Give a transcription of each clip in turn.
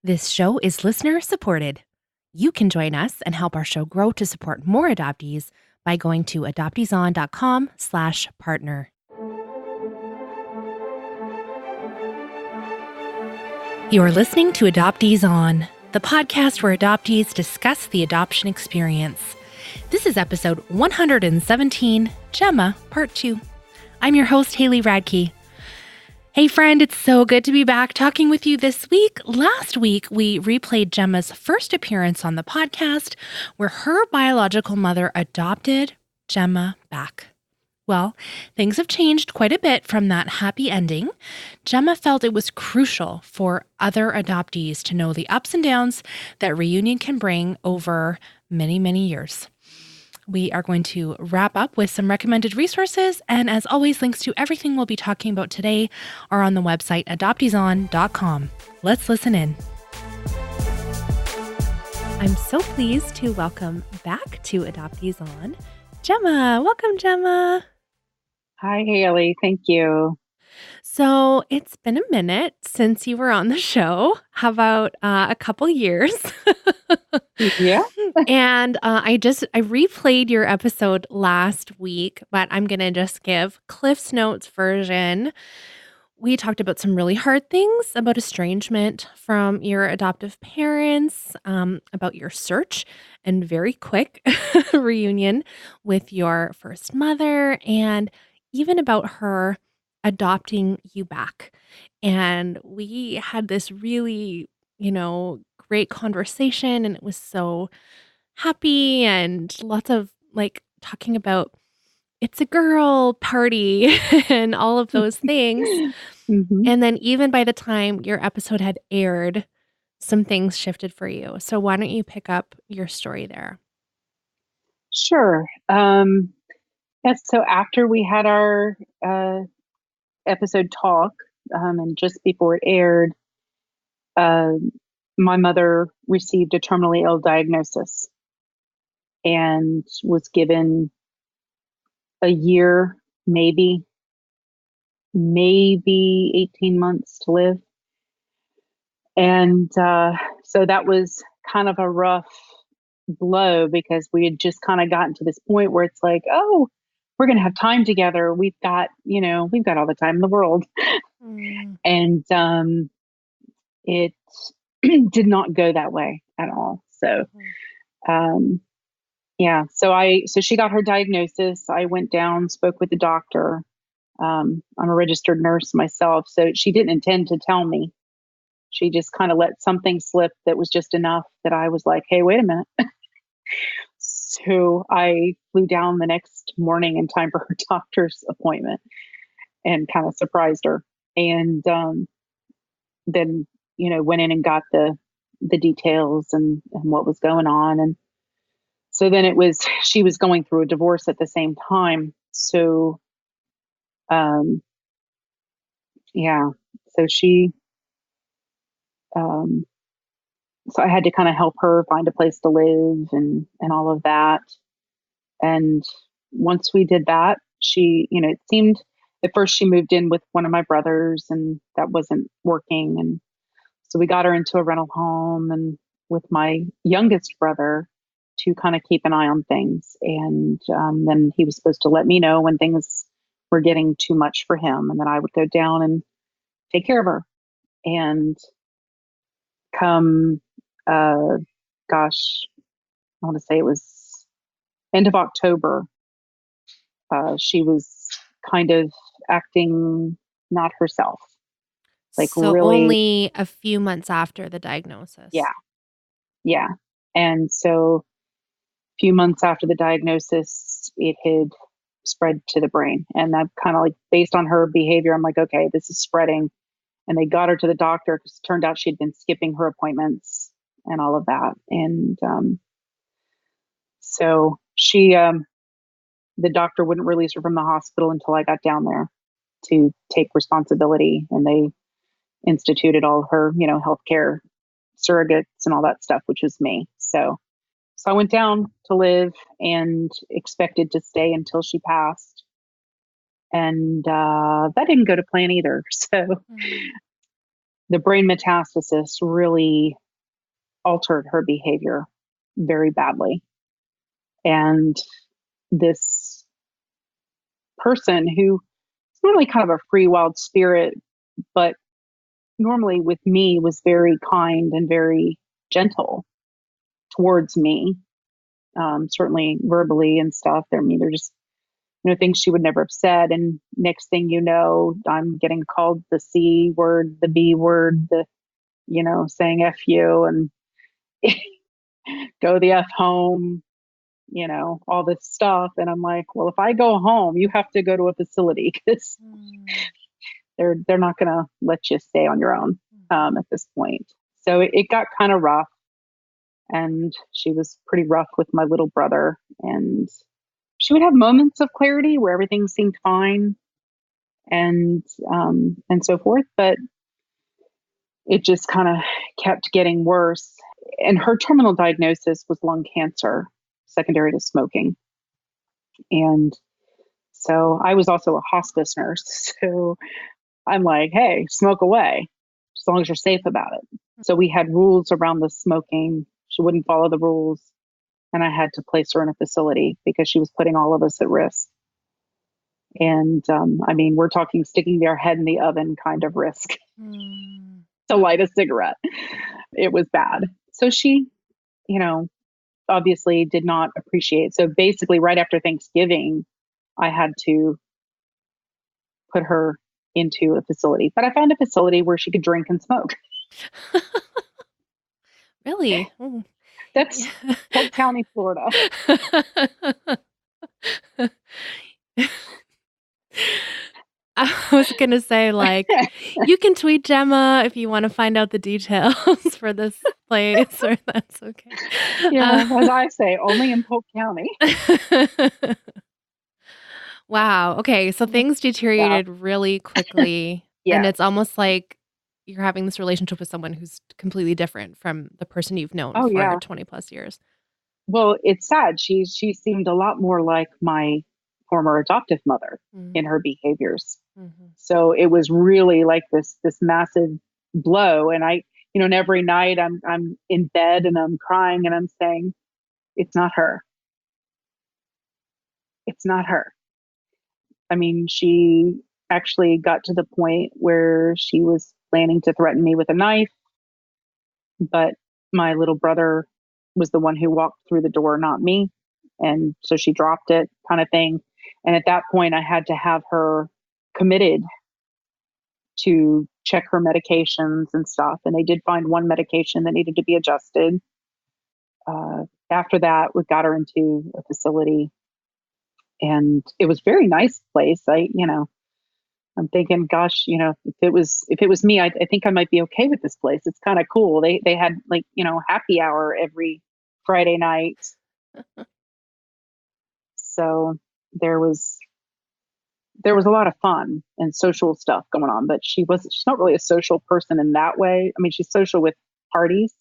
This show is listener supported. You can join us and help our show grow to support more adoptees by going to adopteeson.com/partner. You're listening to Adoptees On, the podcast where adoptees discuss the adoption experience. This is episode 117, Jemma, Part 2. I'm your host, Haley Radke. Hey friend, it's so good to be back talking with you this week. Last week, we replayed Jemma's first appearance on the podcast where her biological mother adopted Jemma back. Well, things have changed quite a bit from that happy ending. Jemma felt it was crucial for other adoptees to know the ups and downs that reunion can bring over many, many years. We are going to wrap up with some recommended resources, and as always, links to everything we'll be talking about today are on the website adopteeson.com. Let's listen in. I'm so pleased to welcome back to Adoptees On, Jemma. Welcome, Jemma. Hi, Haley. Thank you. So it's been a minute since you were on the show. How about a couple years? Yeah. And I replayed your episode last week, but I'm going to just give Cliff's Notes version. We talked about some really hard things about estrangement from your adoptive parents, about your search and very quick reunion with your first mother, and even about her adopting you back. And we had this really, great conversation, and it was so happy and lots of talking about it's a girl party and all of those things. Mm-hmm. And then even by the time your episode had aired, some things shifted for you. So why don't you pick up your story there? Sure. Yes. So after we had our episode talk, and just before it aired, my mother received a terminally ill diagnosis and was given a year, maybe 18 months to live. And so that was kind of a rough blow because we had just kind of gotten to this point where it's like, oh, we're going to have time together. We've got all the time in the world. And it did not go that way at all. So, so she got her diagnosis. I went down, spoke with the doctor. I'm a registered nurse myself, so she didn't intend to tell me. She just kind of let something slip that was just enough that I was like, hey, wait a minute. So I flew down the next morning in time for her doctor's appointment and kind of surprised her. And then, went in and got the details and what was going on. And so then she was going through a divorce at the same time. So, so she, so I had to kind of help her find a place to live and all of that. And once we did that, she, it seemed at first she moved in with one of my brothers and that wasn't working. And so we got her into a rental home and with my youngest brother to kind of keep an eye on things. And then he was supposed to let me know when things were getting too much for him. And then I would go down and take care of her. And come, I want to say it was end of October. She was kind of acting not herself. So really, only a few months after the diagnosis. Yeah. And so a few months after the diagnosis, it had spread to the brain. And I'm kind of based on her behavior, I'm like, okay, this is spreading. And they got her to the doctor because it turned out she'd been skipping her appointments and all of that. And so she, the doctor wouldn't release her from the hospital until I got down there to take responsibility. And they instituted all her, healthcare surrogates and all that stuff, which was me. So I went down to live and expected to stay until she passed. And that didn't go to plan either. So the brain metastasis really altered her behavior very badly. And this person who is normally kind of a free wild spirit, but normally with me was very kind and very gentle towards me, certainly verbally and stuff. I mean, they're just, things she would never have said. And next thing you know, I'm getting called the C word, the B word, the, saying F you and go the F home, all this stuff. And I'm like, well, if I go home, you have to go to a facility because they're not going to let you stay on your own at this point. So it got kind of rough, and she was pretty rough with my little brother. And she would have moments of clarity where everything seemed fine, and so forth, but it just kind of kept getting worse. And her terminal diagnosis was lung cancer, secondary to smoking. And so I was also a hospice nurse. So I'm like, hey, smoke away as long as you're safe about it. So we had rules around the smoking. She wouldn't follow the rules. And I had to place her in a facility because she was putting all of us at risk. And I mean, we're talking sticking their head in the oven kind of risk to light a cigarette. It was bad. So she, obviously did not appreciate. So basically, right after Thanksgiving, I had to put her into a facility. But I found a facility where she could drink and smoke. Really? That's Polk County, Florida. I was going to say, you can tweet Jemma if you want to find out the details for this place, or that's okay. Yeah, as I say, only in Polk County. Wow. Okay. So things deteriorated really quickly. Yeah. And it's almost like you're having this relationship with someone who's completely different from the person you've known for 20 plus years. Well, it's sad. She seemed a lot more like my former adoptive mother in her behaviors. So it was really like this massive blow. And I, and every night I'm in bed and I'm crying and I'm saying, it's not her. It's not her. I mean, she actually got to the point where she was planning to threaten me with a knife, but my little brother was the one who walked through the door, not me. And so she dropped it, kind of thing. And at that point, I had to have her committed to check her medications and stuff. And they did find one medication that needed to be adjusted. After that, we got her into a facility, and it was a very nice place. I'm thinking, gosh, if it was me, I think I might be okay with this place. It's kind of cool. They had happy hour every Friday night. So there was a lot of fun and social stuff going on, but she's not really a social person in that way. I mean, she's social with parties.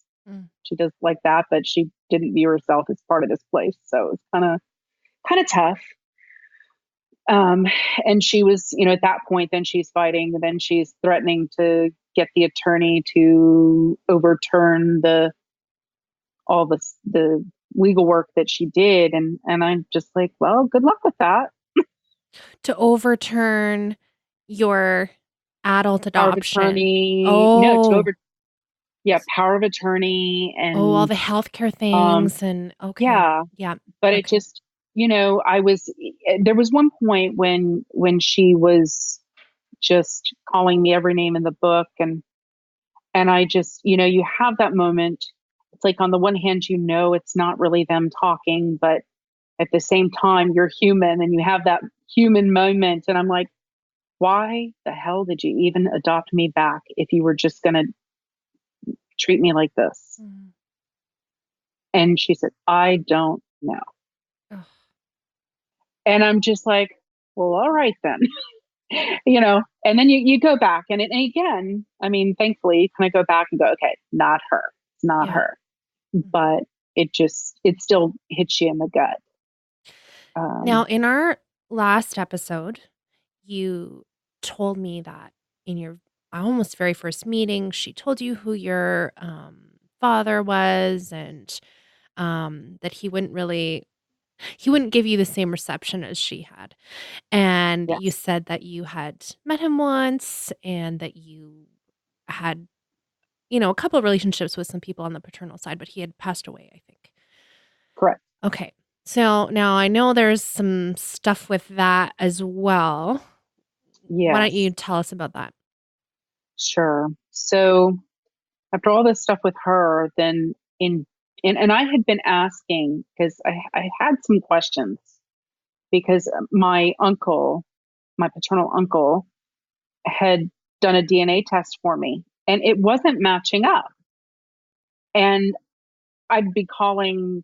She does like that, but she didn't view herself as part of this place. So it's kind of tough. And she was, at that point, then she's fighting, then she's threatening to get the attorney to overturn all the legal work that she did. And I'm just like, well, good luck with that. To overturn your adult adoption. Power of attorney. Oh. No, power of attorney and all the healthcare things and okay. Yeah. But it just, there was one point when she was just calling me every name in the book, and I just, you have that moment. It's like, on the one hand, it's not really them talking, but at the same time, you're human and you have that human moment. And I'm like, why the hell did you even adopt me back if you were just going to treat me like this? And she said, I don't know. Ugh. And I'm just like, well, all right then. And then you go back and again, I mean, thankfully, kind of go back and go, okay, not her. It's not her. But it still hits you in the gut. Now, in our last episode, you told me that in your almost very first meeting, she told you who your father was, and that he wouldn't give you the same reception as she had. And you Yes, said that you had met him once and that you had, a couple of relationships with some people on the paternal side, but he had passed away, I think. correct. Okay. So now I know there's some stuff with that as well. Why don't you Yes, tell us about that? sure. So after all this stuff with her, then and I had been asking because I had some questions because my uncle, my paternal uncle, had done a DNA test for me and it wasn't matching up. And I'd be calling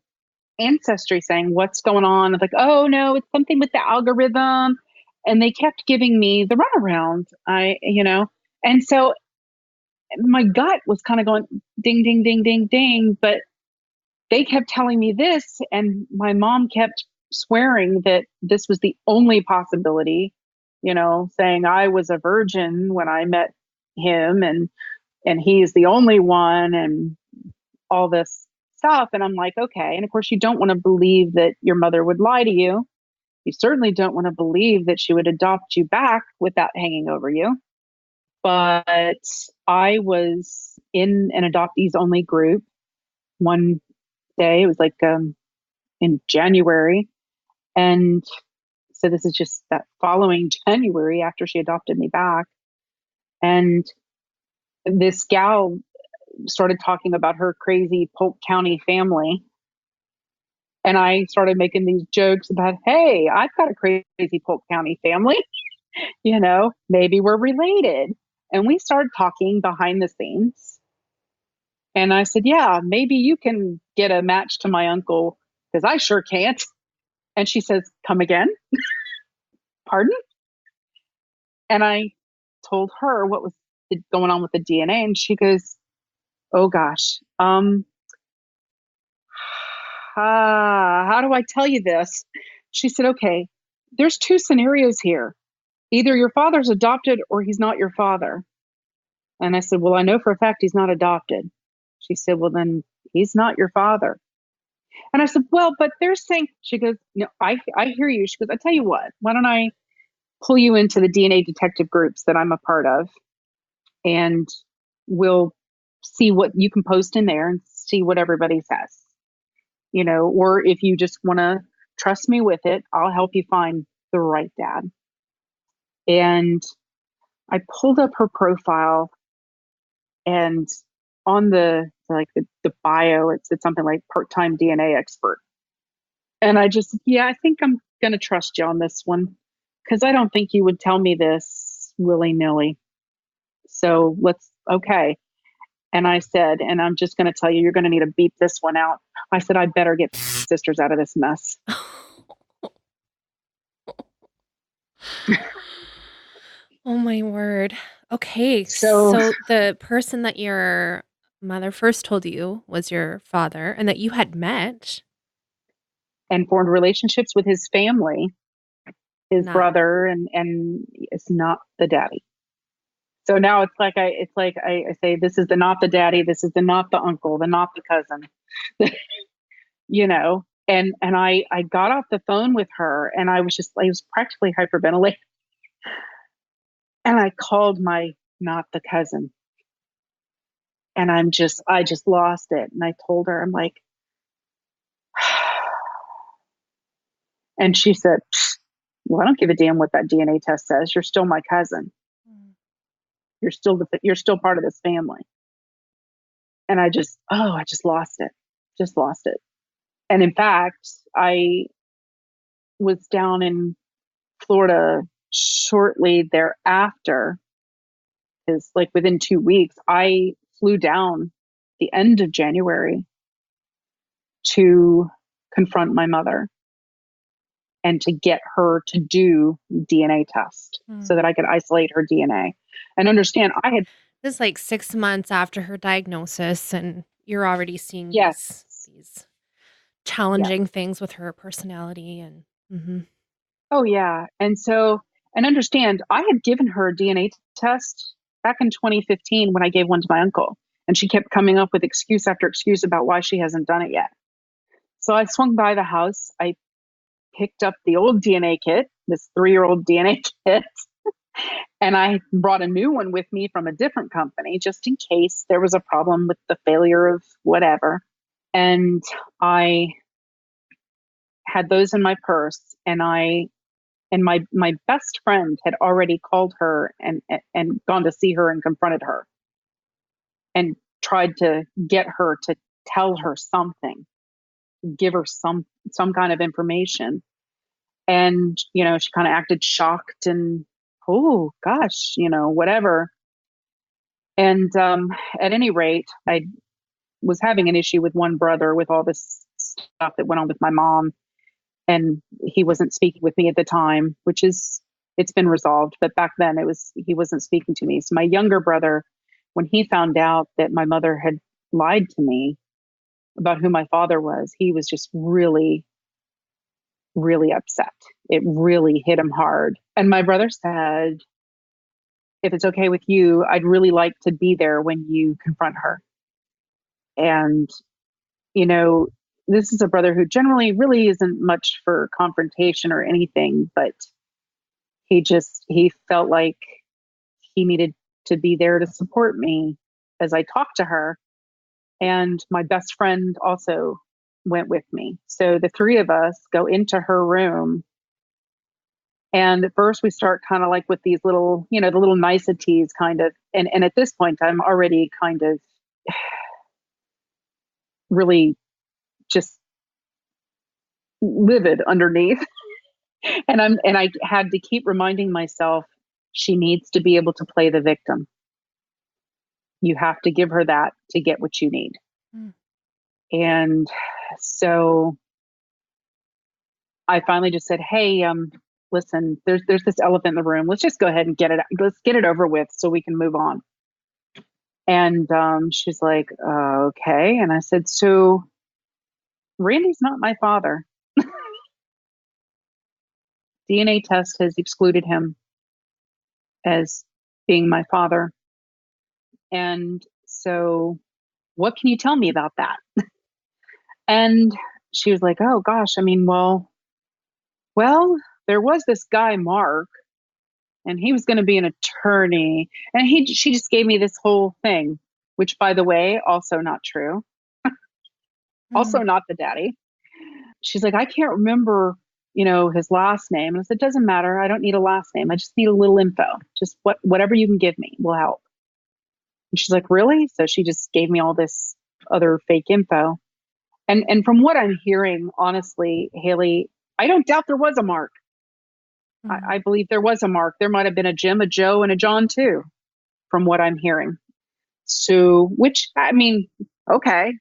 Ancestry saying, "What's going on?" I'm like, "Oh no, it's something with the algorithm." And they kept giving me the runaround. And so my gut was kind of going ding, ding, ding, ding, ding. But they kept telling me this, and my mom kept swearing that this was the only possibility, saying I was a virgin when I met him, and he's the only one, and all this stuff. And I'm like, okay. And of course, you don't want to believe that your mother would lie to you. You certainly don't want to believe that she would adopt you back without hanging over you. But I was in an adoptees only group one day. It was like in January. And so this is just that following January after she adopted me back. And this gal started talking about her crazy Polk County family. And I started making these jokes about, hey, I've got a crazy Polk County family, maybe we're related. And we started talking behind the scenes. And I said, yeah, maybe you can get a match to my uncle because I sure can't. And she says, come again? Pardon? And I told her what was going on with the DNA. And she goes, oh gosh, how do I tell you this? She said, okay, there's two scenarios here. Either your father's adopted or he's not your father. And I said, well, I know for a fact he's not adopted. She said, well, then he's not your father. And I said, well, but they're saying, she goes, no, I hear you. She goes, I tell you what, why don't I pull you into the DNA detective groups that I'm a part of, and we'll see what you can post in there and see what everybody says, or if you just want to trust me with it, I'll help you find the right dad. And I pulled up her profile, and on the bio, it's something like part-time DNA expert. And yeah, I think I'm going to trust you on this one because I don't think you would tell me this willy nilly. So okay. And I said, and I'm just going to tell you, you're going to need to beep this one out. I said, I better get sisters out of this mess. Oh my word. Okay, So, so the person that your mother first told you was your father and that you had met, and formed relationships with his family, his not brother, and it's not the daddy. So now it's like I say, this is the not the daddy, this is the not the uncle, the not the cousin, And I got off the phone with her, and I was practically hyperventilating, and I called my not the cousin, and I just lost it, and I told her, I'm like, and she said, well, I don't give a damn what that DNA test says. You're still my cousin. You're still part of this family. And I just lost it. Just lost it. And in fact, I was down in Florida shortly thereafter, because like within 2 weeks, I flew down the end of January to confront my mother and to get her to do DNA test so that I could isolate her DNA and understand I had, this is like 6 months after her diagnosis, and you're already seeing yes, these yes. challenging things with her personality and Oh yeah. And understand I had given her a DNA test back in 2015 when I gave one to my uncle. And she kept coming up with excuse after excuse about why she hasn't done it yet. So I swung by the house. I picked up the old DNA kit, this 3-year-old DNA kit, and I brought a new one with me from a different company just in case there was a problem with the failure of whatever. And I had those in my purse, and my best friend had already called her and gone to see her and confronted her and tried to get her to tell her something, give her some kind of information. And, she kind of acted shocked and, oh gosh, whatever. And at any rate, I was having an issue with one brother with all this stuff that went on with my mom. And he wasn't speaking with me at the time, it's been resolved. But back then he wasn't speaking to me. So my younger brother, when he found out that my mother had lied to me about who my father was, he was just really, really upset. It really hit him hard. And my brother said, if it's okay with you, I'd really like to be there when you confront her. And, this is a brother who generally really isn't much for confrontation or anything, but he felt like he needed to be there to support me as I talked to her. And my best friend also went with me. So the three of us go into her room. And at first we start kind of like with these little, the little niceties kind of. And at this point, I'm already kind of really just livid underneath. And I had to keep reminding myself, she needs to be able to play the victim. You have to give her that to get what you need. Mm. And so I finally just said, hey, listen, there's this elephant in the room. Let's just go ahead and let's get it over with so we can move on. And she's like, okay. And I said, so Randy's not my father. DNA test has excluded him as being my father. And so what can you tell me about that? And she was like, oh gosh, I mean, well, there was this guy, Mark, and he was going to be an attorney. And she just gave me this whole thing, which, by the way, also not true. Also not the daddy. She's like, I can't remember, his last name. And I said, it doesn't matter. I don't need a last name. I just need a little info. Just whatever you can give me will help. And she's like, really? So she just gave me all this other fake info. And from what I'm hearing, honestly, Haley, I don't doubt there was a Mark. I believe there was a Mark. There might have been a Jim, a Joe, and a John too, from what I'm hearing. So, which, I mean, okay.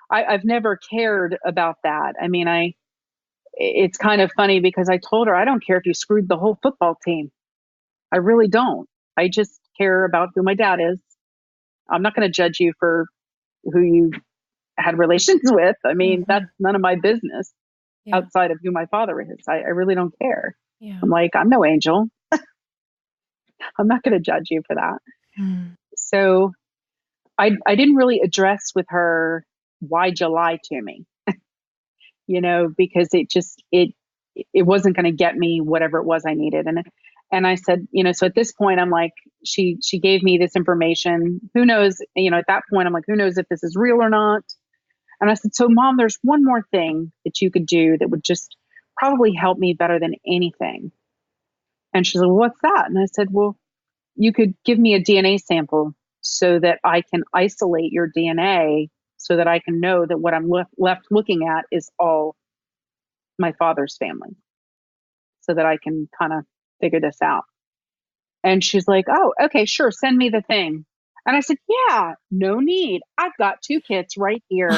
I've never cared about that. I mean, it's kind of funny because I told her, I don't care if you screwed the whole football team. I really don't. I just care about who my dad is. I'm not going to judge you for who you had relations with. I mean, that's none of my business outside of who my father is. I really don't care. Yeah. I'm like, I'm no angel. I'm not going to judge you for that. So I didn't really address with her, why'd you lie to me? Because it wasn't going to get me whatever it was I needed. And I said, so at this point, I'm like, she gave me this information. Who knows, at that point, I'm like, who knows if this is real or not? And I said, so Mom, there's one more thing that you could do that would just probably help me better than anything. And she's like, well, what's that? And I said, well, you could give me a DNA sample so that I can isolate your DNA so that I can know that what I'm left looking at is all my father's family, so that I can kind of figure this out. And she's like, oh, okay, sure. Send me the thing. And I said, yeah, no need. I've got 2 kits right here.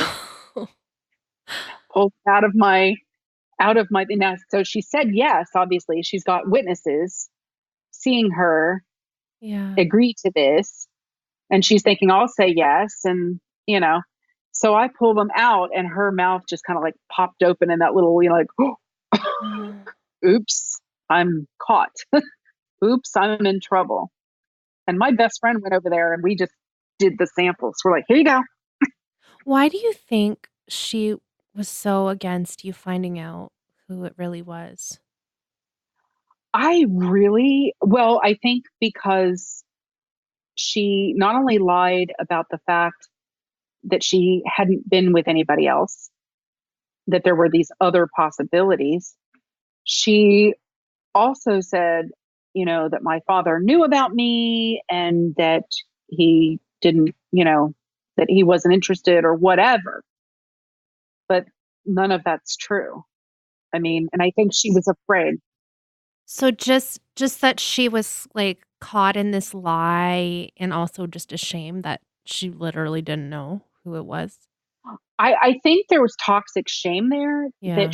Pulled out of my, now, so she said, yes, obviously she's got witnesses seeing her agree to this. And she's thinking, I'll say yes. And, so I pull them out and her mouth just kind of like popped open in that little, like, oops, I'm caught. Oops, I'm in trouble. And my best friend went over there and we just did the samples. We're like, here you go. Why do you think she was so against you finding out who it really was? I think because she not only lied about the fact that she hadn't been with anybody else, that there were these other possibilities. She also said, that my father knew about me and that he didn't, that he wasn't interested or whatever. But none of that's true. I mean, and I think she was afraid. So just that she was, like, caught in this lie and also just ashamed that she literally didn't know who it was? I think there was toxic shame there Yeah,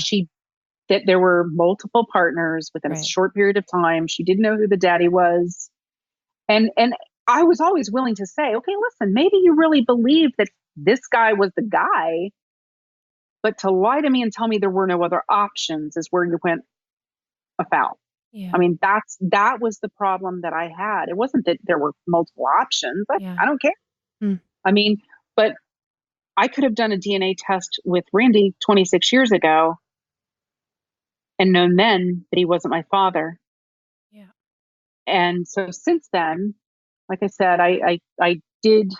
that there were multiple partners within a right. short period of time. She didn't know who the daddy was. And I was always willing to say, okay, listen, maybe you really believe that this guy was the guy, but to lie to me and tell me there were no other options is where you went afoul. I Yeah, mean, that was the problem that I had. It wasn't that there were multiple options. yeah. I don't care. Mm. I mean, but I could have done a DNA test with Randy 26 years ago and known then that he wasn't my father. Yeah. And so since then, like I said, I did,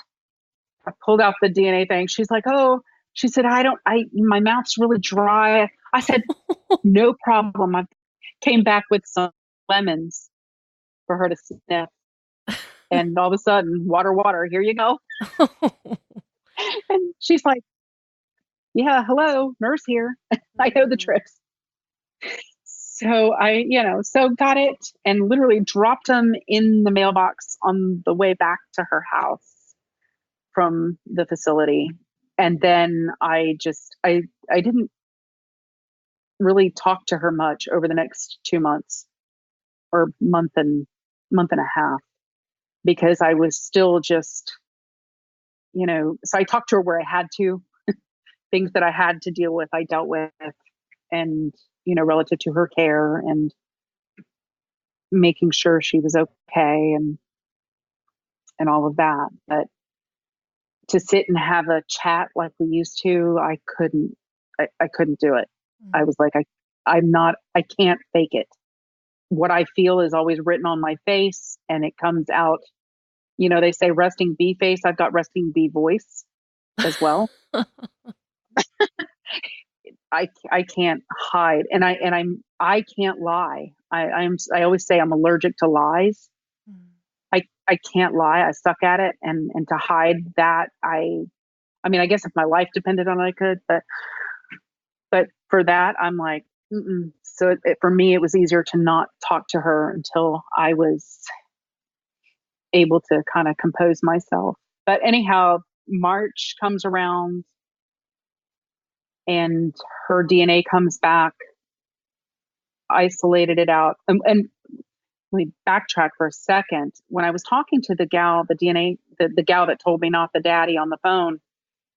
I pulled out the DNA thing. She's like, oh, she said, my mouth's really dry. I said, no problem. I came back with some lemons for her to sniff. And all of a sudden, water, water, here you go. And she's like, yeah, hello, nurse here. I know the Mm. tricks. So so got it and literally dropped them in the mailbox on the way back to her house from the facility. And then I didn't really talk to her much over the next 2 months or month and a half because I was still just, so I talked to her where I had to, things that I had to deal with, I dealt with, and, relative to her care and making sure she was okay and all of that. But to sit and have a chat like we used to, I couldn't do it. I Mm. was like, I can't fake it. What I feel is always written on my face and it comes out. They say resting bee face. I've got resting bee voice as well. I can't hide I can't lie. I always say I'm allergic to lies. Mm. I can't lie. I suck at it and to hide that I mean I guess if my life depended on it I could, but for that I'm like mm-mm. So for me it was easier to not talk to her until I was able to kind of compose myself. But anyhow, March comes around and her DNA comes back, isolated it out. And let me backtrack for a second. When I was talking to the gal, the DNA, the gal that told me not the daddy on the phone,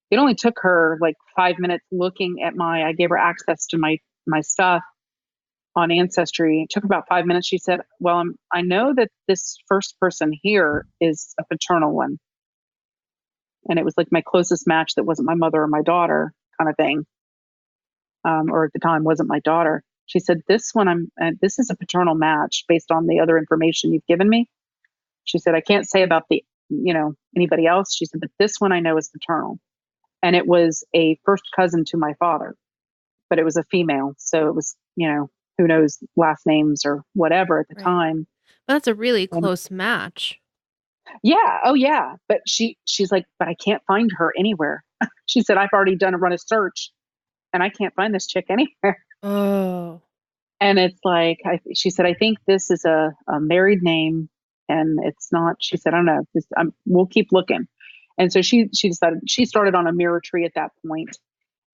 it only took her like 5 minutes looking at I gave her access to my stuff on Ancestry. It took about 5 minutes. She said, well, I know that this first person here is a paternal one. And it was like my closest match that wasn't my mother or my daughter kind of thing. Or at the time wasn't my daughter. She said, this is a paternal match based on the other information you've given me. She said, I can't say about anybody else. She said, but this one I know is paternal. And it was a first cousin to my father, but it was a female. So it was, who knows last names or whatever at the Right. time. But that's a really And close match. yeah, oh yeah. But she's like, but I can't find her anywhere. She said, I've already run a search and I can't find this chick anywhere. Oh. And it's like, she said, I think this is a married name and it's not, she said, I don't know, we'll keep looking. And so she decided, she started on a mirror tree at that point.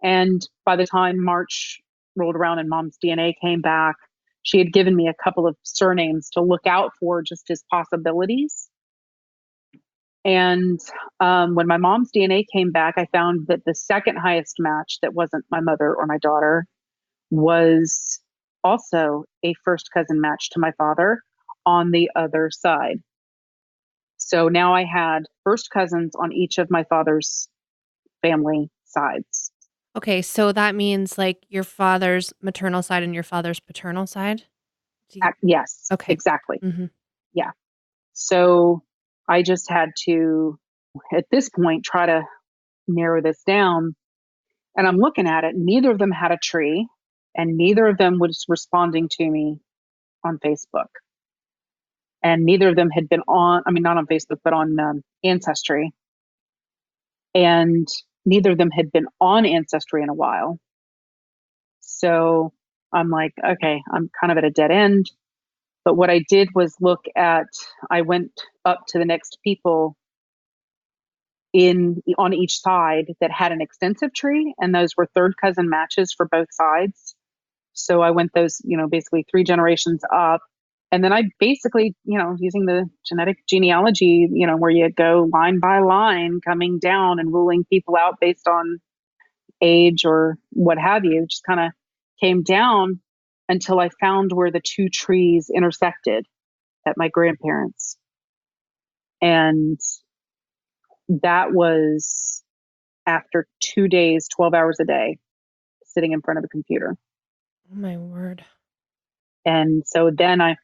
And by the time March rolled around and mom's DNA came back, she had given me a couple of surnames to look out for just as possibilities. And when my mom's DNA came back, I found that the second highest match that wasn't my mother or my daughter was also a first cousin match to my father on the other side. So now I had first cousins on each of my father's family sides. Okay, so that means like your father's maternal side and your father's paternal side? Yes, Okay. exactly. Mm-hmm. Yeah. So I just had to, at this point, try to narrow this down. And I'm looking at it. Neither of them had a tree, and neither of them was responding to me on Facebook. And neither of them had been on, I mean, not on Facebook, but on Ancestry. And neither of them had been on Ancestry in a while. So I'm like, okay, I'm kind of at a dead end. But what I did was I went up to the next people in on each side that had an extensive tree, and those were third cousin matches for both sides. So I went those, basically 3 generations up. And then I basically, using the genetic genealogy, where you go line by line, coming down and ruling people out based on age or what have you, just kind of came down until I found where the two trees intersected at my grandparents. And that was after 2 days, 12 hours a day, sitting in front of a computer. Oh my word. And so then I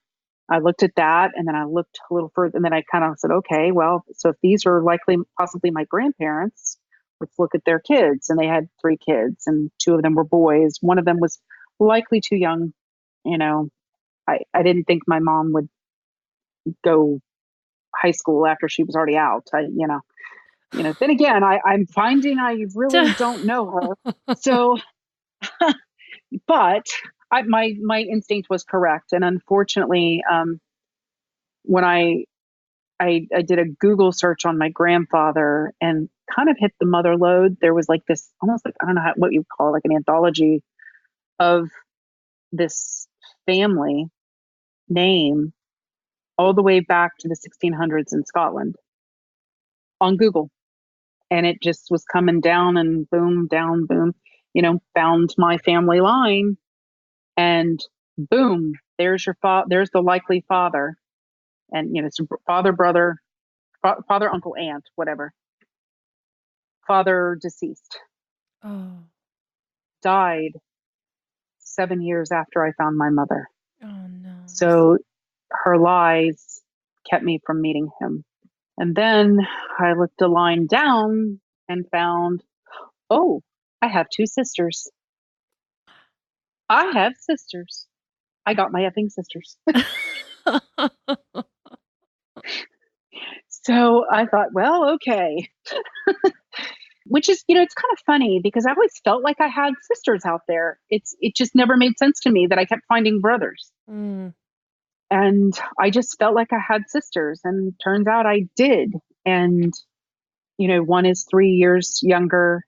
looked at that, and then I looked a little further, and then I kind of said, okay, well, so if these are likely possibly my grandparents, let's look at their kids. And they had 3 kids, and 2 of them were boys. One of them was likely too young. You know, I didn't think my mom would go high school after she was already out. Then again, I'm finding I really don't know her. So, but my instinct was correct. And unfortunately, when I did a Google search on my grandfather and kind of hit the mother lode. There was like this, almost like, I don't know what you call it, like an anthology of this family name all the way back to the 1600s in Scotland on Google. And it just was coming down and boom, down, boom, found my family line, and boom, there's there's the likely father. And, it's father, brother, father, uncle, aunt, whatever. Father deceased, Oh. died 7 years after I found my mother. Oh no. So her lies kept me from meeting him. And then I looked a line down and found, oh, I have 2 sisters. I have sisters. I got my effing sisters. So I thought, well, okay. Which is, it's kind of funny because I always felt like I had sisters out there. It just never made sense to me that I kept finding brothers. Mm. And I just felt like I had sisters, and turns out I did. And, one is 3 years younger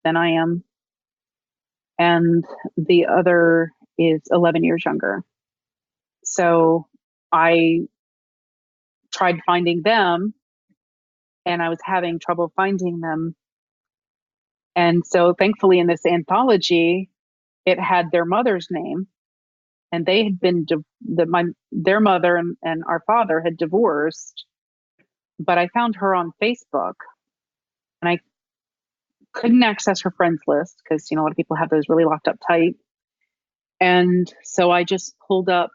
than I am, and the other is 11 years younger. So I tried finding them, and I was having trouble finding them. And so thankfully in this anthology, it had their mother's name, and they had been, their mother and our father had divorced, but I found her on Facebook, and I couldn't access her friends list because, a lot of people have those really locked up tight. And so I just pulled up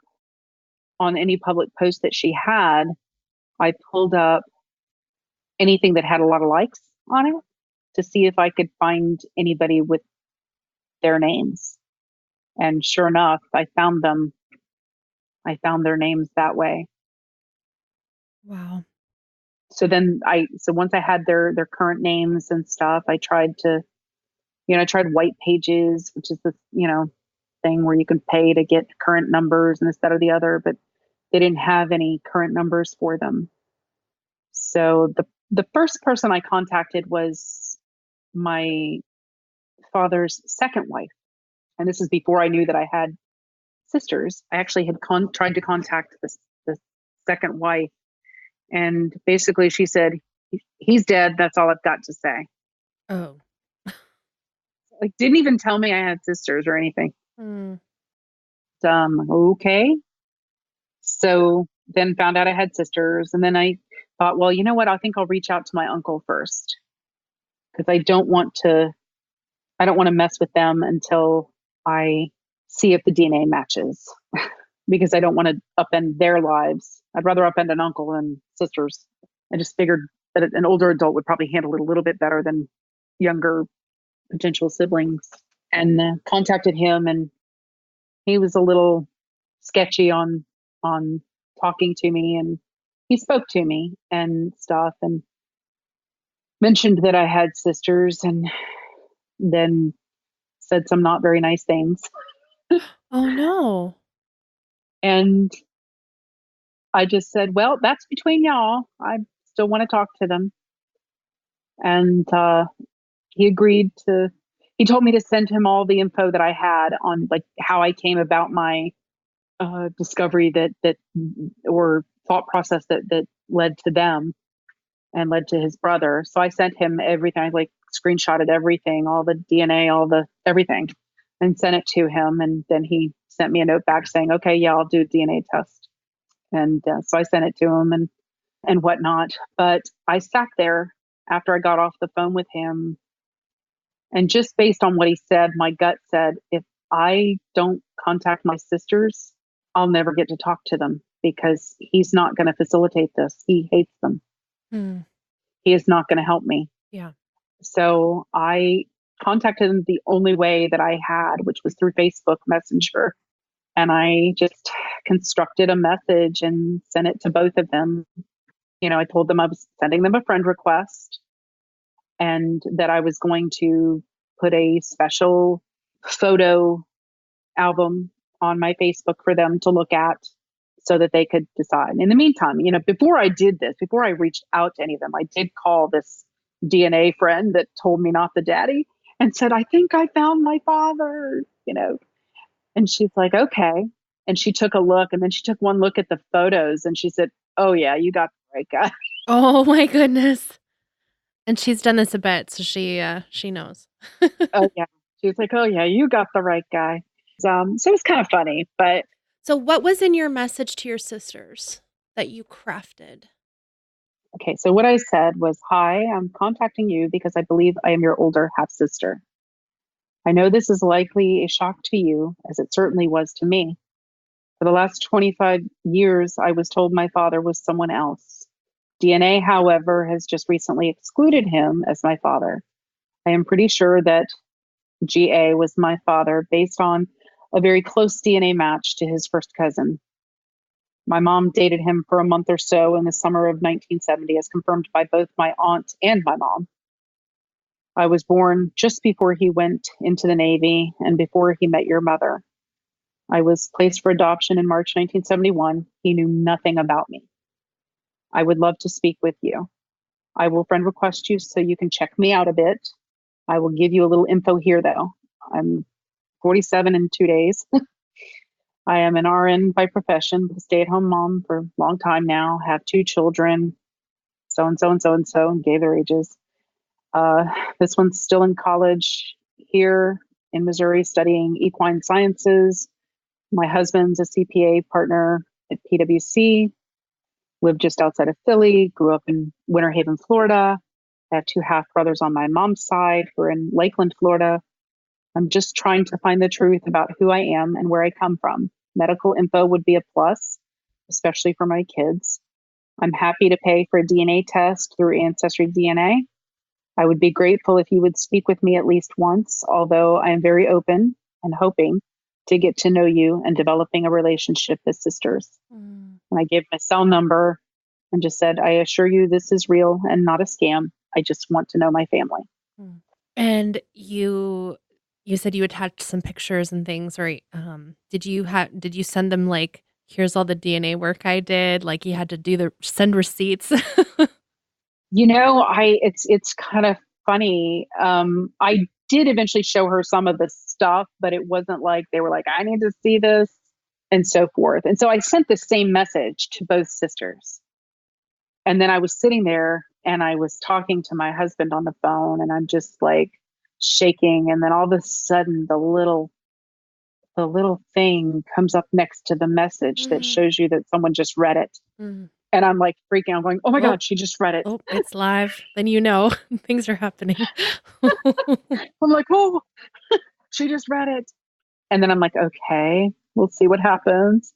on any public post that she had, I pulled up anything that had a lot of likes on it to see if I could find anybody with their names. And sure enough, I found them. I found their names that way. Wow. So so once I had their current names and stuff, I tried to, I tried White Pages, which is this, thing where you can pay to get current numbers and this, that, or the other, but they didn't have any current numbers for them. So the first person I contacted was my father's second wife. And this is before I knew that I had sisters. I actually had tried to contact the second wife. And basically she said, he's dead. That's all I've got to say. Oh. Like, didn't even tell me I had sisters or anything. Mm. Okay. So then found out I had sisters. And then I thought, well, you know what? I think I'll reach out to my uncle first because I don't want to mess with them until I see if the DNA matches because I don't want to upend their lives. I'd rather upend an uncle than sisters. I just figured that an older adult would probably handle it a little bit better than younger potential siblings. And contacted him, and he was a little sketchy on talking to me, and he spoke to me and stuff, and mentioned that I had sisters, and then said some not very nice things. Oh no. And I just said, well, that's between y'all. I still want to talk to them. And he agreed to, he told me to send him all the info that I had on like how I came about my discovery that or thought process that led to them and led to his brother. So I sent him everything. I like screenshotted everything, all the DNA, all the everything, and sent it to him. And then he sent me a note back saying, okay, yeah, I'll do a DNA test. And so I sent it to him and whatnot. But I sat there after I got off the phone with him. And just based on what he said, my gut said, if I don't contact my sisters, I'll never get to talk to them because he's not going to facilitate this. He hates them. Hmm. He is not going to help me. Yeah. So I contacted him the only way that I had, which was through Facebook Messenger. And I just constructed a message and sent it to both of them. You know, I told them I was sending them a friend request and that I was going to put a special photo album on my Facebook for them to look at so that they could decide. In the meantime, you know, before I did this, before I reached out to any of them, I did call this DNA friend that told me not the daddy and said, I think I found my father, you know. And she's like, okay. And she took a look and then she took one look at the photos and she said, oh, yeah, you got the right guy. Oh my goodness. And she's done this a bit, so she knows. Oh, yeah. She was like, oh, yeah, you got the right guy. So it was kind of funny, but So what was in your message to your sisters that you crafted? okay. So what I said was, hi, I'm contacting you because I believe I am your older half sister. I know this is likely a shock to you, as it certainly was to me. For the last 25 years, I was told my father was someone else. DNA, however, has just recently excluded him as my father. I am pretty sure that GA was my father based on a very close DNA match to his first cousin. My mom dated him for a month or so in the summer of 1970, as confirmed by both my aunt and my mom. I was born just before he went into the Navy and before he met your mother. I was placed for adoption in March 1971. He knew nothing about me. I would love to speak with you. I will friend request you so you can check me out a bit. I will give you a little info here, though. I'm 47 in 2 days. I am an RN by profession, a stay-at-home mom for a long time now, have 2 children, so-and-so and so-and-so, and gave their ages. This one's still in college here in Missouri studying equine sciences. My husband's a CPA partner at PwC, lived just outside of Philly, grew up in Winter Haven, Florida. I have 2 half brothers on my mom's side who are in Lakeland, Florida. I'm just trying to find the truth about who I am and where I come from. Medical info would be a plus, especially for my kids. I'm happy to pay for a DNA test through Ancestry DNA. I would be grateful if you would speak with me at least once, although I am very open and hoping to get to know you and developing a relationship as sisters. And I gave my cell number and just said, I assure you this is real and not a scam. I just want to know my family. And you said you attached some pictures and things, right? Did you send them like, here's all the DNA work I did? Like you had to send receipts? You know, it's kind of funny. I did eventually show her some of the stuff, but it wasn't like they were like, I need to see this and so forth. And so I sent the same message to both sisters. And then I was sitting there and I was talking to my husband on the phone and I'm just like shaking. And then all of a sudden the little thing comes up next to the message that shows you that someone just read it. Mm. And I'm like freaking out, going, oh my Oh, God, she just read it. oh, it's live. Then things are happening. I'm like, oh, she just read it. And then I'm like, okay, we'll see what happens.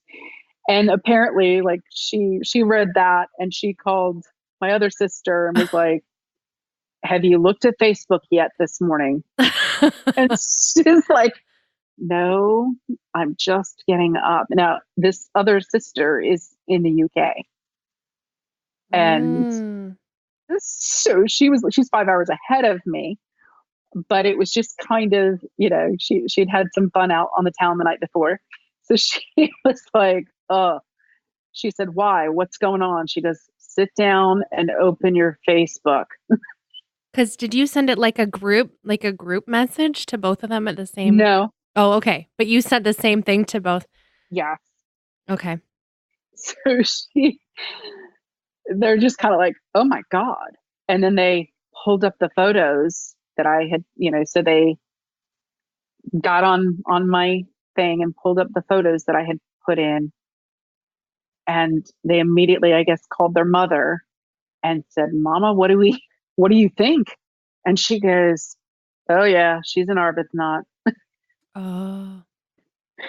And apparently, like she read that and she called my other sister and was like, have you looked at Facebook yet this morning? And she's like, no, I'm just getting up. Now, this other sister is in the UK. And Mm. so she's 5 hours ahead of me. But it was just kind of, she'd had some fun out on the town the night before. So she was like, oh, she said, why? What's going on? She goes, sit down and open your Facebook. Because did you send it like a group message to both of them at the same? No. Oh, okay. But you said the same thing to both. Yeah. Okay. So they're just kind of like, oh my God. And then they pulled up the photos that I had, so they got on my thing and pulled up the photos that I had put in. And they immediately, I guess, called their mother and said, Mama, what do you think? And she goes, oh yeah, she's an Arbuthnot. Oh.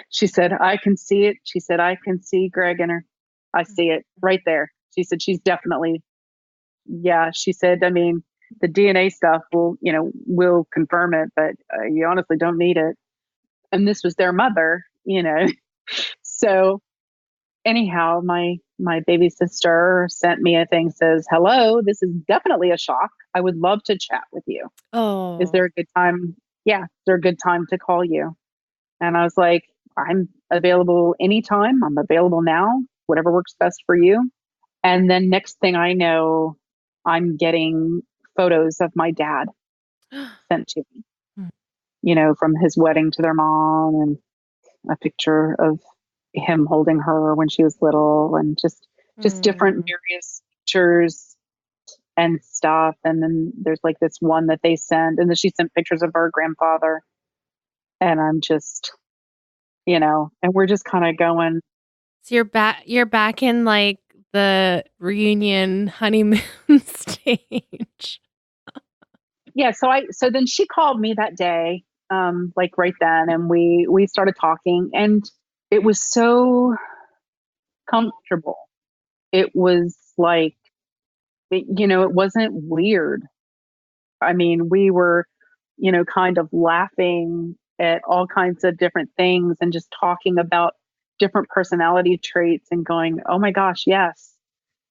She said, I can see it. She said, I can see Greg in her. I see it right there. She said, she's definitely, yeah. She said, I mean, the DNA stuff will confirm it, but you honestly don't need it. And this was their mother. So anyhow, my baby sister sent me a thing, says, hello, this is definitely a shock. I would love to chat with you. Is Oh. there a good time? Yeah. Is there a good time to call you? And I was like, I'm available anytime. I'm available now, whatever works best for you. And then next thing I know, I'm getting photos of my dad sent to me, from his wedding to their mom, and a picture of him holding her when she was little, and just different various pictures and stuff. And then there's like this one that they sent, and then she sent pictures of her grandfather. And I'm just, and we're just kind of going. So you're back in like the reunion honeymoon stage. Yeah. So then she called me that day, like right then, and we started talking, and it was so comfortable. It was like, it wasn't weird. I mean, we were, kind of laughing at all kinds of different things and just talking about different personality traits and going, oh my gosh, yes.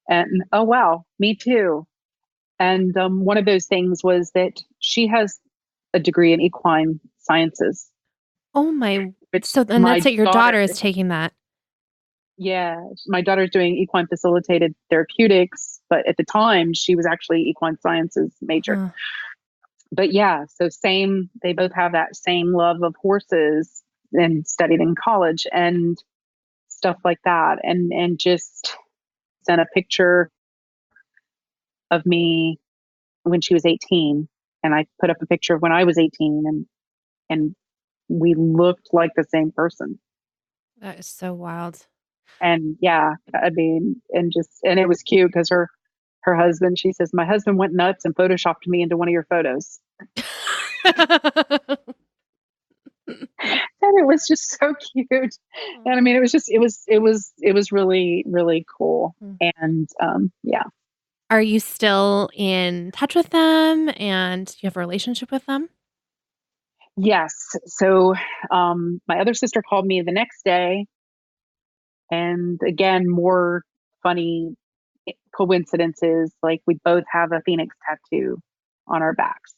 And oh, wow, me too. And one of those things was that she has a degree in equine sciences, Oh my. which So then my that's it. Your daughter, daughter is taking that. yeah, my daughter's doing equine facilitated therapeutics, but at the time she was actually equine sciences major. Huh. But yeah, so same, they both have that same love of horses and studied in college and stuff like that. And just sent a picture of me when she was 18. And I put up a picture of when I was 18, and we looked like the same person. That is so wild. And yeah, I mean, and it was cute because her husband, she says, my husband went nuts and photoshopped me into one of your photos. And it was just so cute. And I mean, it was really, really cool. And yeah. Are you still in touch with them and do you have a relationship with them? Yes. So my other sister called me the next day, and again, more funny coincidences. Like, we both have a phoenix tattoo on our backs,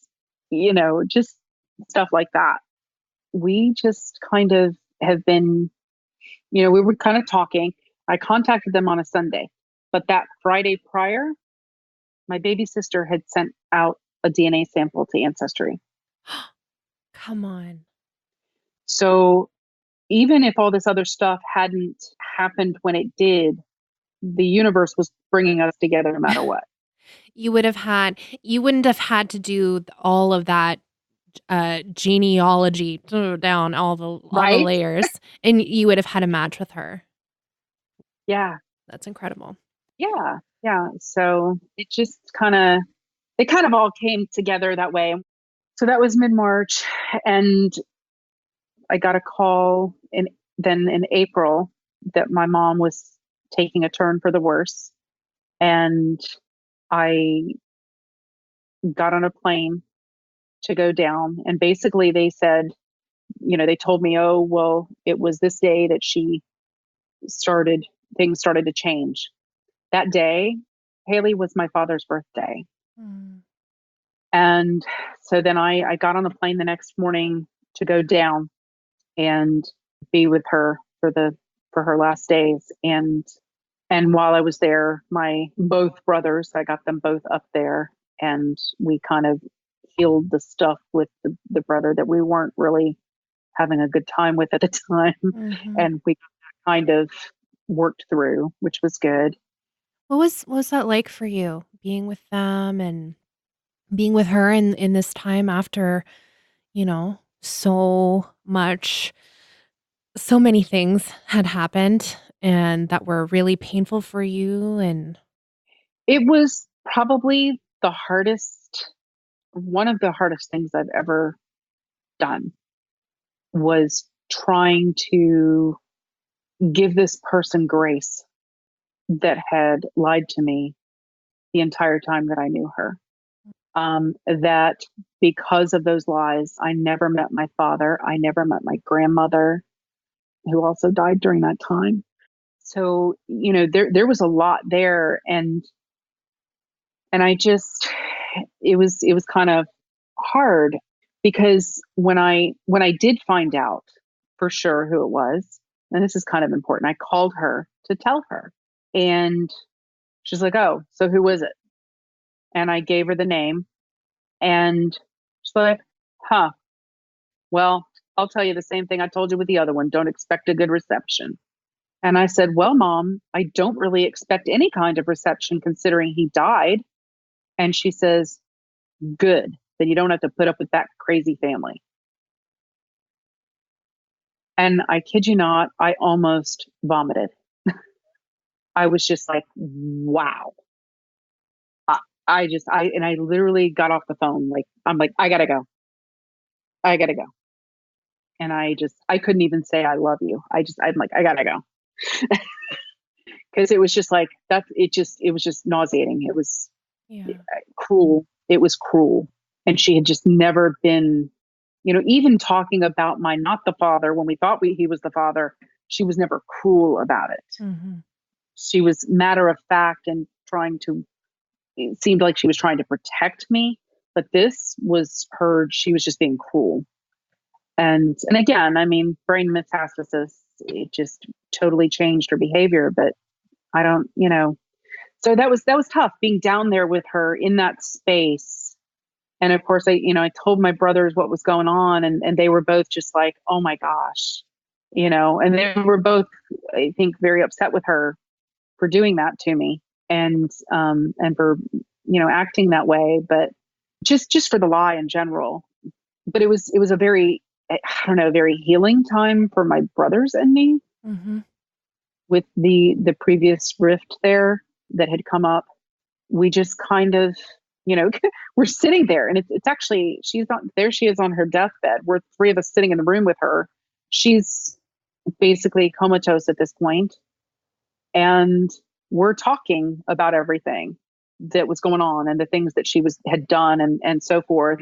just stuff like that. We just kind of have been, we were kind of talking. I contacted them on a Sunday, but that Friday prior, my baby sister had sent out a DNA sample to Ancestry. Come on. So even if all this other stuff hadn't happened when it did, the universe was bringing us together no matter what. You wouldn't have had to do all of that genealogy down all the Right? layers, and you would have had a match with her. Yeah. That's incredible. Yeah. Yeah. So it kind of all came together that way. So that was mid-March, and I got a call in April that my mom was taking a turn for the worse. And I got on a plane to go down. And basically they said, they told me, oh, well, it was this day that started, things started to change. That day, Haley was my father's birthday. Mm. And so then I got on the plane the next morning to go down and be with her for her last days. And while I was there, my both brothers, I got them both up there, and we kind of healed the stuff with the brother that we weren't really having a good time with at the time. Hmm. And we kind of worked through, which was good. What was that like for you, being with them and being with her in this time after, so much so many things had happened and that were really painful for you and It was probably one of the hardest things I've ever done was trying to give this person grace that had lied to me the entire time that I knew her. That because of those lies, I never met my father. I never met my grandmother, who also died during that time. So, there was a lot there, and I just, it was kind of hard because when I did find out for sure who it was, and this is kind of important, I called her to tell her, and she's like, "Oh, so who was it?" And I gave her the name, and she's like, "Huh, well, I'll tell you the same thing I told you with the other one. Don't expect a good reception." And I said, "Well, Mom, I don't really expect any kind of reception considering he died." And she says, "Good. Then you don't have to put up with that crazy family." And I kid you not, I almost vomited. I was just like, wow. I, I literally got off the phone. Like, I'm like, I gotta go. I gotta go. And I couldn't even say, I love you. I'm like, I gotta go. Cause it was just like, it was just nauseating. It was yeah. cruel. It was cruel. And she had just never been, even talking about my, not the father, when we thought he was the father, she was never cruel about it. Mhm. She was matter of fact and it seemed like she was trying to protect me. But this was her, she was just being cruel. And again, I mean, brain metastasis, it just totally changed her behavior. But I don't, so that was tough being down there with her in that space. And of course, I told my brothers what was going on, and they were both just like, oh my gosh, and they were both, I think, very upset with her for doing that to me, and for, acting that way, but just for the lie in general. But it was a very, I don't know, very healing time for my brothers and me, Mhm. with the previous rift there that had come up. We just kind of, we're sitting there, and it's actually, she's on there, she is on her deathbed, we're three of us sitting in the room with her. She's basically comatose at this point, and we're talking about everything that was going on and the things that she had done, and so forth.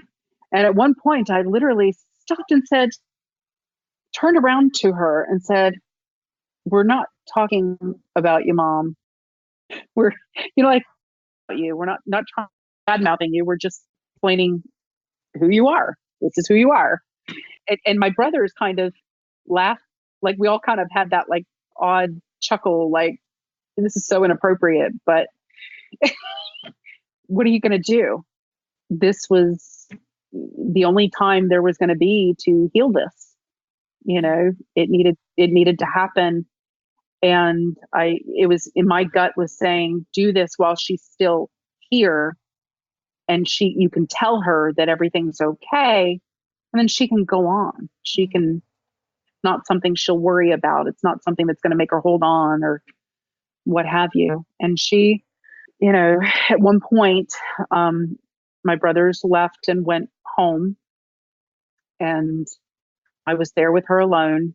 And at one point I literally stopped and said, turned around to her and said, "We're not talking about you, Mom. We're, like, about you. We're not trying bad mouthing you. We're just explaining who you are. This is who you are." And my brothers kind of laughed, like we all kind of had that like odd chuckle, like, this is so inappropriate, but what are you going to do? This was the only time there was going to be to heal this. Yeah. It needed to happen. And it was in my gut was saying, do this while she's still here. And you can tell her that everything's okay. And then she can go on. She Mhm. can, not something she'll worry about. It's not something that's going to make her hold on, or, what have you. And she, at one point, um, my brothers left and went home, and I was there with her alone.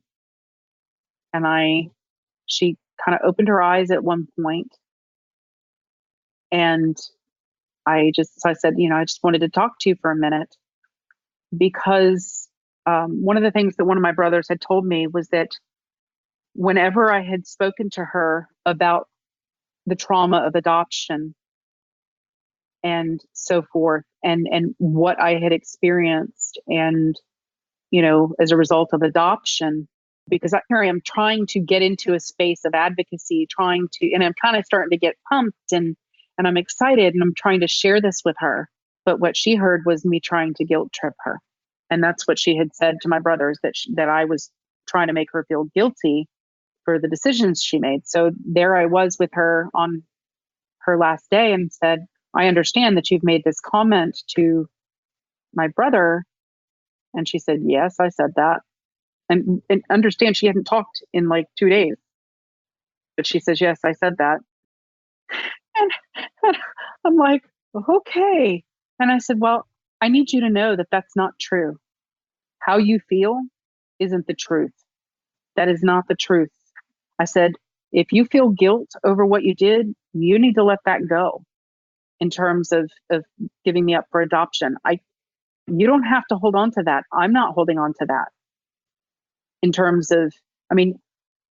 And she kind of opened her eyes at one point, and so I said, I just wanted to talk to you for a minute, because one of the things that one of my brothers had told me was that whenever I had spoken to her about the trauma of adoption and so forth, and what I had experienced, and as a result of adoption, because here I am trying to get into a space of advocacy, and I'm kind of starting to get pumped, and I'm excited, and I'm trying to share this with her. But what she heard was me trying to guilt trip her. And that's what she had said to my brothers, that I was trying to make her feel guilty for the decisions she made. So there I was with her on her last day and said, I understand that you've made this comment to my brother. And she said, yes, I said that. And understand, she hadn't talked in like 2 days. But she says, yes, I said that. And I'm like, okay. And I said, well, I need you to know that that's not true. How you feel isn't the truth. That is not the truth. I said, if you feel guilt over what you did, you need to let that go in terms of giving me up for adoption. You don't have to hold on to that. I'm not holding on to that. In terms of, I mean,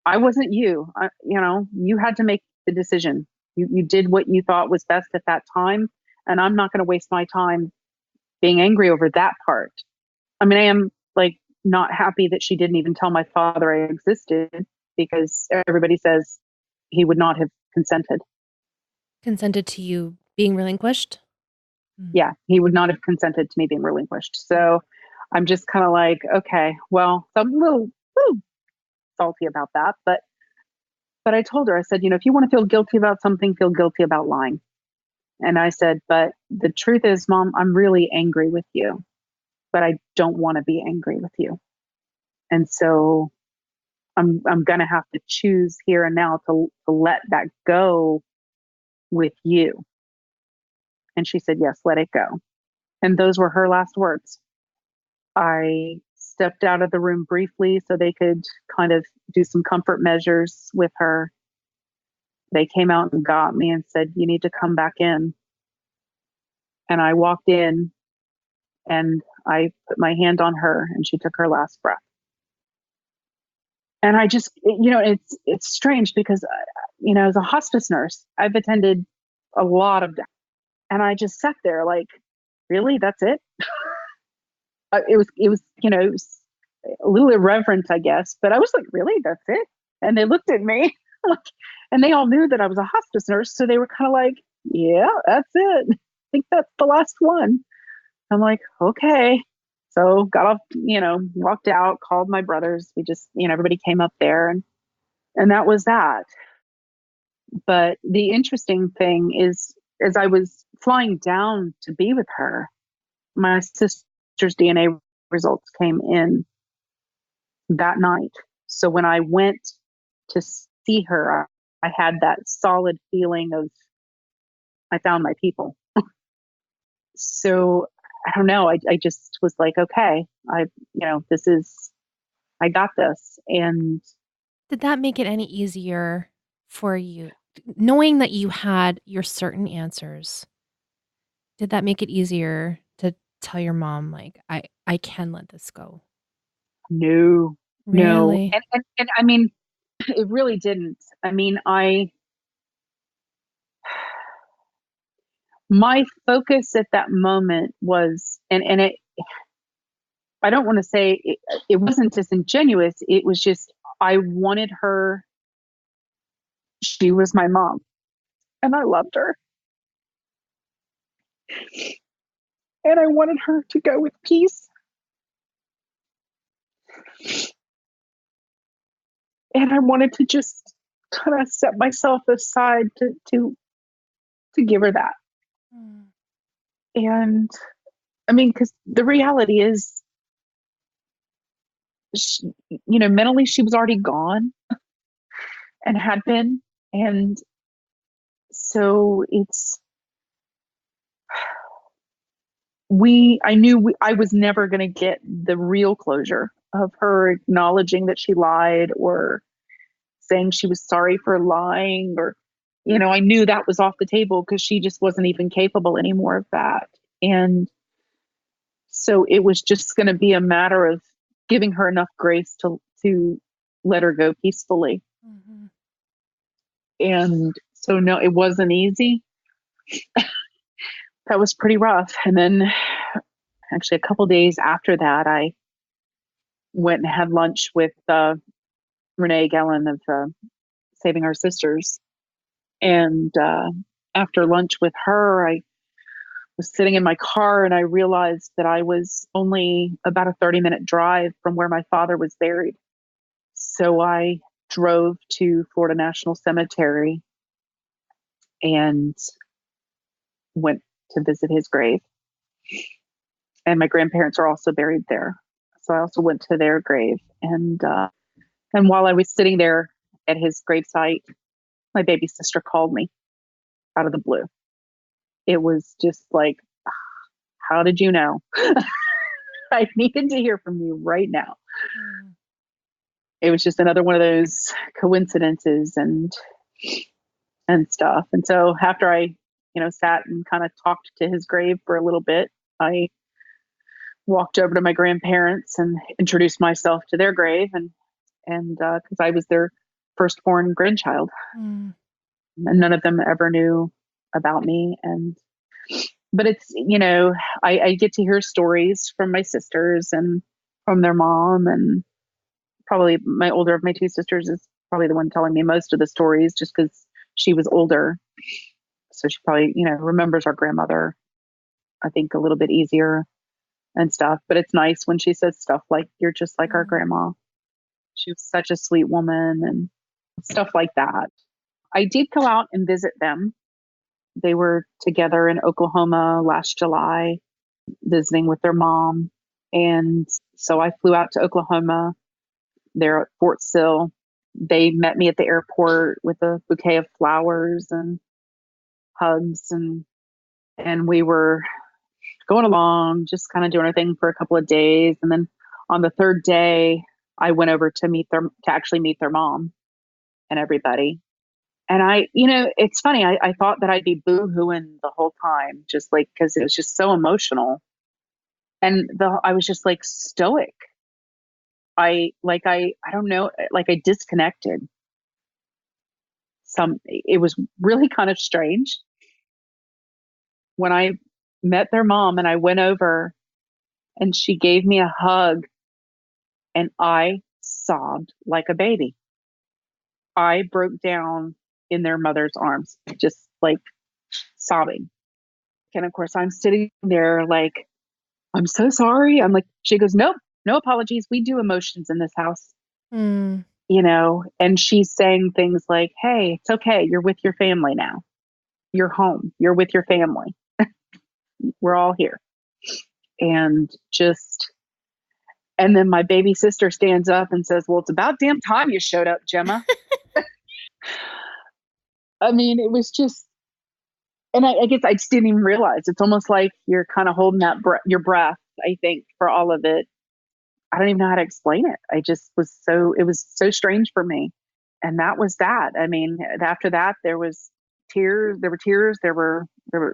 I wasn't you. You had to make the decision. You did what you thought was best at that time. And I'm not going to waste my time being angry over that part. I mean, I am like not happy that she didn't even tell my father I existed, because everybody says he would not have consented. Consented to you being relinquished? Yeah, he would not have consented to me being relinquished. So I'm just kind of like, okay, well, so I'm a little salty about that. But I told her, I said, if you want to feel guilty about something, feel guilty about lying. And I said, but the truth is, Mom, I'm really angry with you, but I don't want to be angry with you. And so I'm going to have to choose here and now to let that go with you. And she said, yes, let it go. And those were her last words. I stepped out of the room briefly so they could kind of do some comfort measures with her. They came out and got me and said, you need to come back in. And I walked in and I put my hand on her, and she took her last breath. And I just, it's strange because, as a hospice nurse, I've attended a lot of death. And I just sat there like, really, that's it? It was, it was a little irreverent, I guess, but I was like, really, that's it? And they looked at me and they all knew that I was a hospice nurse. So they were kind of like, yeah, that's it. I think that's the last one. I'm like, okay. So got off, walked out, called my brothers. We just, everybody came up there, and that was that. But the interesting thing is, as I was flying down to be with her, my sister's DNA results came in that night. So when I went to see her, I had that solid feeling of, I found my people. So I don't know. I just was like, okay, I got this. And Did that make it any easier for you? Knowing that you had your certain answers, did that make it easier to tell your mom, like, I can let this go? no, Really? and I mean, it really didn't. I mean, my focus at that moment was, and it, I don't want to say it wasn't disingenuous. It was just, I wanted her. She was my mom, and I loved her. And I wanted her to go with peace. And I wanted to just kind of set myself aside to give her that. Mm. And I mean, because the reality is, she, mentally she was already gone and had been. And so I was never going to get the real closure of her acknowledging that she lied or saying she was sorry for lying, or, I knew that was off the table because she just wasn't even capable anymore of that. And so it was just going to be a matter of giving her enough grace to let her go peacefully. Mm-hmm. And so, no, it wasn't easy. That was pretty rough. And then actually a couple days after that, I went and had lunch with Renee Gellin of Saving Our Sisters. And after lunch with her, I was sitting in my car and I realized that I was only about a 30-minute drive from where my father was buried. So I drove to Florida National Cemetery and went to visit his grave. And my grandparents are also buried there. So I also went to their grave. And while I was sitting there at his gravesite, my baby sister called me out of the blue. It was just like, how did you know? I needed to hear from you right now. Mm. It was just another one of those coincidences and stuff. And so after I, sat and kind of talked to his grave for a little bit, I walked over to my grandparents and introduced myself to their grave, and because I was their firstborn grandchild. Mm. And none of them ever knew about me. But it's, I get to hear stories from my sisters and from their mom, and probably my older of my two sisters is probably the one telling me most of the stories just because she was older. So she probably, remembers our grandmother, I think, a little bit easier and stuff. But it's nice when she says stuff like, "You're just like our grandma. She was such a sweet woman," and stuff like that. I did go out and visit them. They were together in Oklahoma last July, visiting with their mom. And so I flew out to Oklahoma. They're at Fort Sill. They met me at the airport with a bouquet of flowers and hugs, and we were going along, just kind of doing our thing for a couple of days. And then on the third day, I went over to actually meet their mom and everybody. And it's funny. I thought that I'd be boo-hooing the whole time, just like, because it was just so emotional. And I was just like stoic. I don't know, like I disconnected. It was really kind of strange. When I met their mom and I went over and she gave me a hug and I sobbed like a baby. I broke down in their mother's arms, just like sobbing. And of course, I'm sitting there like, "I'm so sorry." I'm like, she goes, "Nope, no apologies. We do emotions in this house." Mm. And she's saying things like, "Hey, it's okay. You're with your family now. You're home. You're with your family. We're all here." And then my baby sister stands up and says, "Well, it's about damn time you showed up, Jemma." I mean, it was just, and I guess I just didn't even realize. It's almost like you're kind of holding your breath, I think, for all of it. I don't even know how to explain it. It was so strange for me. And that was that. I mean, after that, there were tears, there were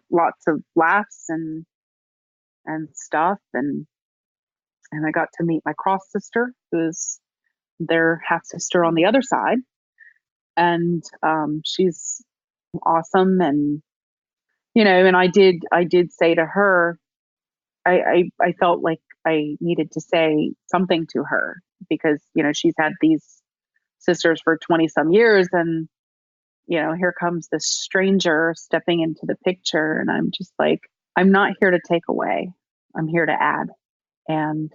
lots of laughs and stuff. And I got to meet my cross sister, who's their half sister on the other side. And she's awesome. And, and I did say to her, I felt like I needed to say something to her because, she's had these sisters for 20 some years, and, here comes this stranger stepping into the picture. And I'm just like, I'm not here to take away. I'm here to add. And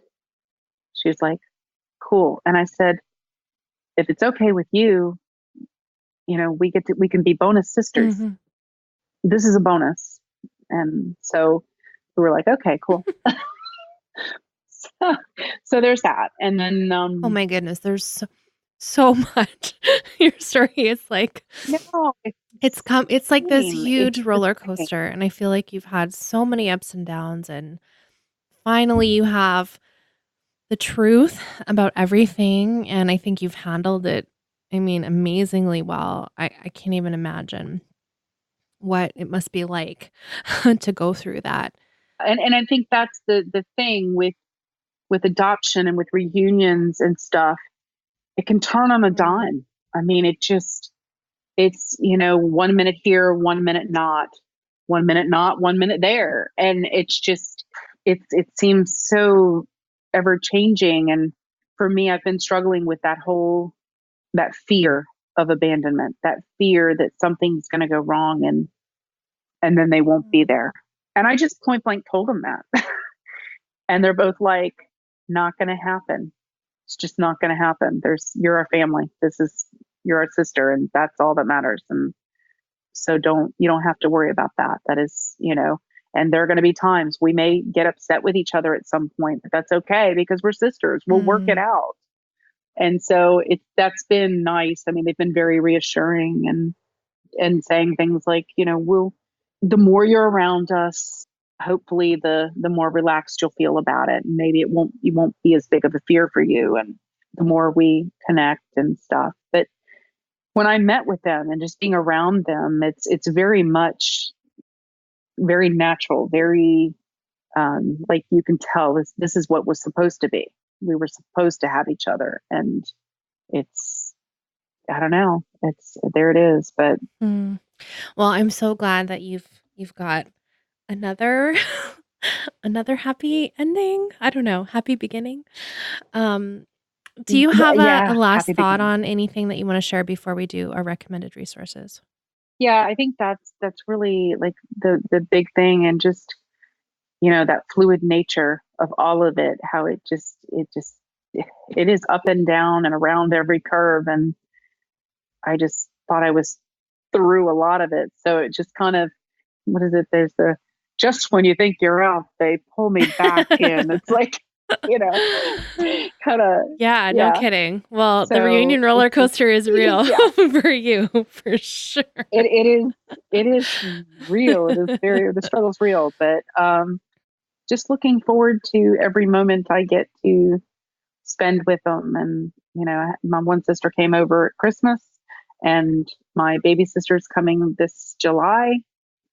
she's like, "Cool." And I said, "If it's okay with you, we can be bonus sisters. Mm-hmm. This is a bonus." And so we were like, "Okay, cool." So there's that. And then, oh my goodness, there's so much. Your story is like No, it's like this insane. huge It's roller insane. coaster, and I feel like you've had so many ups and downs, and finally you have the truth about everything, and I think you've handled it, I mean, amazingly well. I can't even imagine what it must be like to go through that. And I think that's the thing with adoption and with reunions and stuff. It can turn on a Mm. dime. I mean, it's, 1 minute here, 1 minute not, 1 minute not, 1 minute there. And it's just, it seems so ever changing. And for me, I've been struggling with that fear of abandonment, that fear that something's going to go wrong and then they won't be Mm. there. And I just point blank told them that. And they're both like, not going to happen. It's just not going to happen. You're our family. You're our sister, and that's all that matters. And so you don't have to worry about that. That is, and there are going to be times we may get upset with each other at some point, but that's okay because we're sisters. We'll work it Mm. out. And so that's been nice. I mean, they've been very reassuring and saying things like, the more you're around us, hopefully the more relaxed you'll feel about it. And maybe you won't be as big of a fear for you. And the more we connect and stuff. But when I met with them and just being around them, it's very much very natural, very like you can tell this is what was supposed to be. We were supposed to have each other, and it's I don't know, it's there it is. But Mm. Well, I'm so glad that you've got another another happy ending. I don't know, happy beginning. Um, do you have a yeah, last happy thought beginning. on anything that you wanna share before we do our recommended resources? Yeah, I think that's really like the big thing, and just that fluid nature of all of it, how it is up and down and around every curve. And I just thought I was through a lot of it. So it just kind of, what is it? There's just when you think you're out, they pull me back in. It's like, you know, kind of, Yeah, no yeah. kidding. Well, the So reunion roller it's just, coaster is real yeah, for you, for sure. it is real. It is the struggle's real, but, just looking forward to every moment I get to spend with them. And, my one sister came over at Christmas, and my baby sister's coming this July.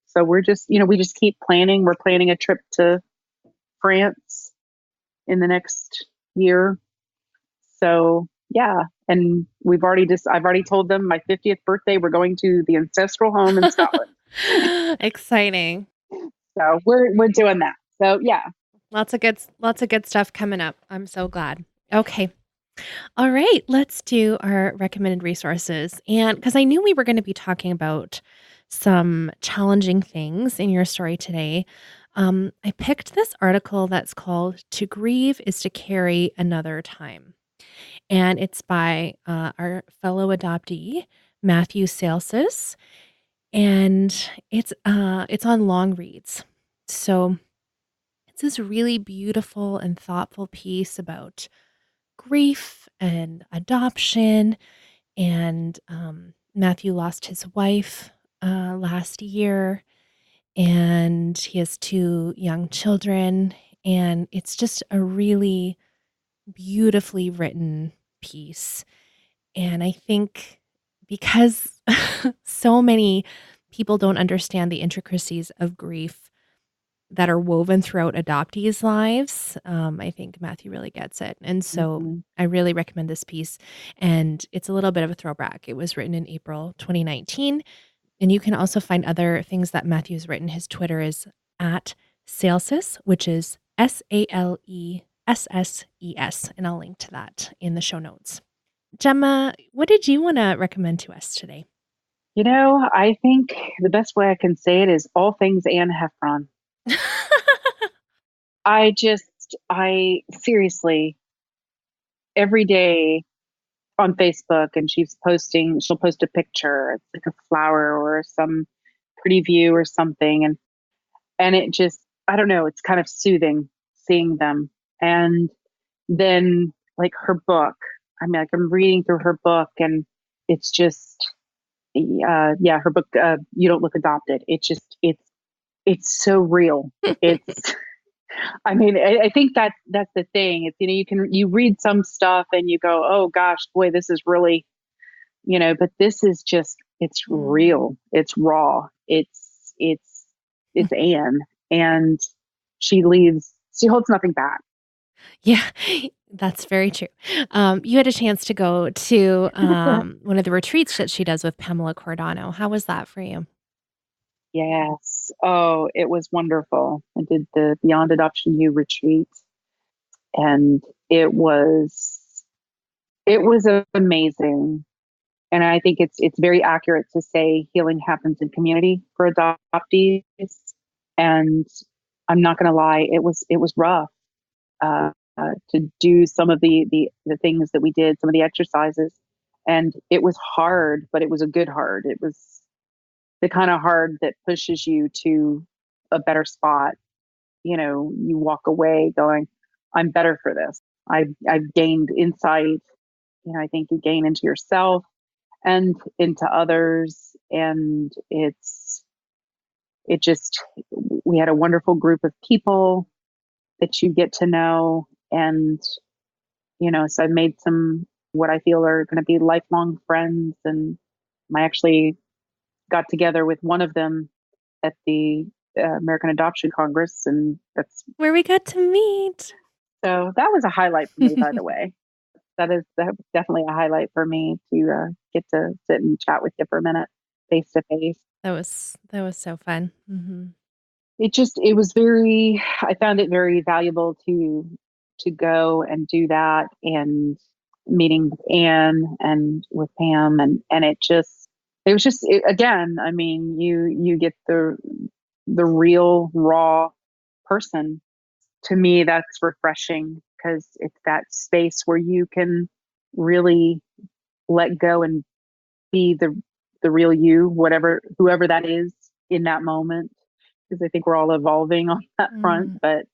So we just keep planning. We're planning a trip to France in the next year. So yeah. And I've already told them my 50th birthday, we're going to the ancestral home in Scotland. Exciting. So we're doing that. So yeah. Lots of good stuff coming up. I'm so glad. Okay. All right, let's do our recommended resources. And because I knew we were going to be talking about some challenging things in your story today, I picked this article that's called To Grieve is to Carry Another Time. And it's by our fellow adoptee, Matthew Salsis. And it's on long reads. So it's this really beautiful and thoughtful piece about grief and adoption. And Matthew lost his wife last year, and he has two young children. And it's just a really beautifully written piece. And I think because so many people don't understand the intricacies of grief that are woven throughout adoptees' lives, I think Matthew really gets it. And so Mhm. I really recommend this piece. And it's a little bit of a throwback. It was written in April 2019. And you can also find other things that Matthew's written. His Twitter is at Salesses, which is SALESSES. And I'll link to that in the show notes. Gemma, what did you want to recommend to us today? I think the best way I can say it is all things Anne Heffron. I seriously, every day on Facebook, and she'll post a picture. It's like a flower or some pretty view or something. And it just, I don't know, it's kind of soothing seeing them. And then like her book, like I'm reading through her book, and it's just, her book, You Don't Look Adopted. It's so real. It's, I mean, I think that's the thing. It's, you read some stuff and you go, oh gosh, boy, this is really, but this is just, it's Mm. real. It's raw. It's Anne, and she holds nothing back. Yeah, that's very true. You had a chance to go to one of the retreats that she does with Pamela Cordano. How was that for you? Yes. Oh, it was wonderful. I did the Beyond Adoption U retreat, and it was amazing. And I think it's very accurate to say healing happens in community for adoptees. And I'm not going to lie, it was rough, to do some of the things that we did, some of the exercises, and it was hard, but it was a good hard. It was the kind of hard that pushes you to a better spot. You walk away going, I'm better for this. I've gained insight. I think you gain into yourself and into others. And it just, we had a wonderful group of people that you get to know. And, so I've made some, what I feel are going to be lifelong friends. And I actually got together with one of them at the American Adoption Congress. And Where we got to meet. so that was a highlight for me, by the way. That was definitely a highlight for me to get to sit and chat with you for a minute, face to face. That was so fun. Hmm. It was very, I found it very valuable to go and do that, and meeting with Anne and with Pam, and it was just, again, I mean, you get the real raw person. To me, that's refreshing, because it's that space where you can really let go and be the real you, whoever that is in that moment. Because I think we're all evolving on that front, Mm. but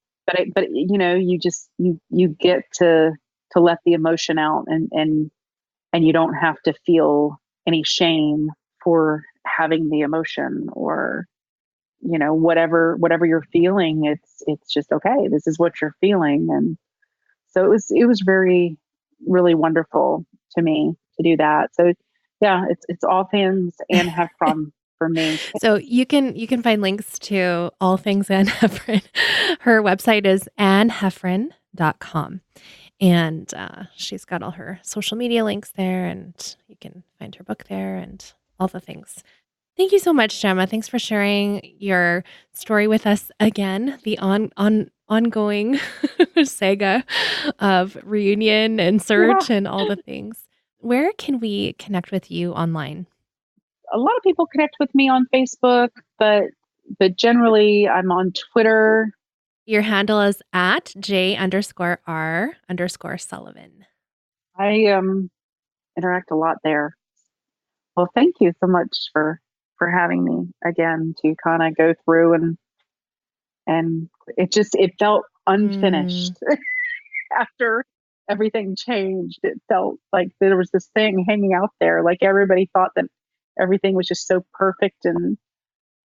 you just you get to let the emotion out, and you don't have to feel any shame for having the emotion, or whatever you're feeling. It's just, okay, this is what you're feeling. And so it was very, really wonderful to me to do that. So yeah, it's all things and have from for me. So you can find links to all things Anne Heffron. Her website is anneheffron.com. And she's got all her social media links there, and you can find her book there and all the things. Thank you so much, Jemma. Thanks for sharing your story with us again, the ongoing saga of reunion and Yeah, search and all the things. Where can we connect with you online? a lot of people connect with me on Facebook, but generally I'm on Twitter. Your handle is at J_R_Sullivan. I interact a lot there. Well, thank you so much for having me again, to kind of go through, and it felt Mm, unfinished. After everything changed, it felt like there was this thing hanging out there. Like everybody thought that everything was just so perfect and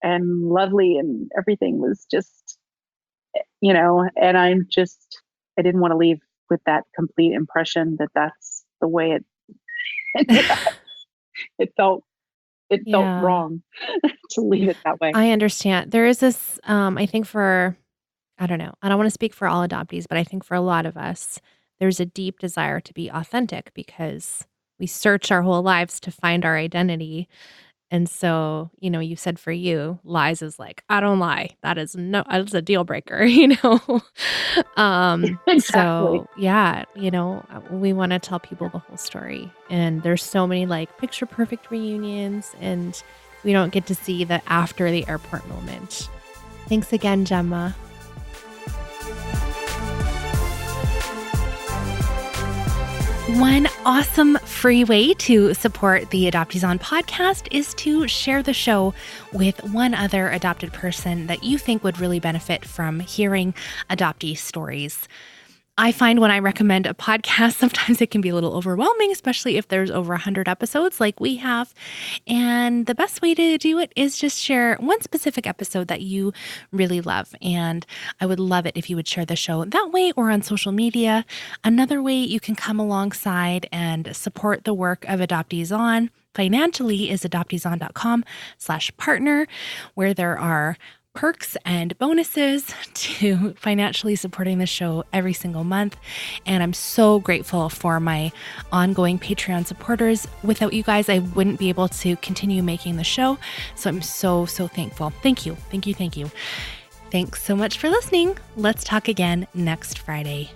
lovely, and everything was just, and I didn't want to leave with that complete impression that that's the way it ended up. It felt it felt yeah, wrong to leave it that way. I understand. There is this, I think I don't know. I don't want to speak for all adoptees, but I think for a lot of us, there's a deep desire to be authentic because we search our whole lives to find our identity. And so, you said for you, lies is like, I don't lie. That's a deal breaker, Exactly. So yeah, we want to tell people the whole story. And there's so many like picture perfect reunions, and we don't get to see the after the airport moment. Thanks again, Gemma. One awesome free way to support the Adoptees On podcast is to share the show with one other adopted person that you think would really benefit from hearing adoptee stories. I find when I recommend a podcast, sometimes it can be a little overwhelming, especially if there's over 100 episodes like we have. And the best way to do it is just share one specific episode that you really love. And I would love it if you would share the show that way or on social media. Another way you can come alongside and support the work of Adoptees On financially is adopteeson.com/partner, where there are perks and bonuses to financially supporting the show every single month. And I'm so grateful for my ongoing Patreon supporters. Without you guys, I wouldn't be able to continue making the show. So I'm so thankful. Thank you. Thank you. Thank you. Thanks so much for listening. Let's talk again next Friday.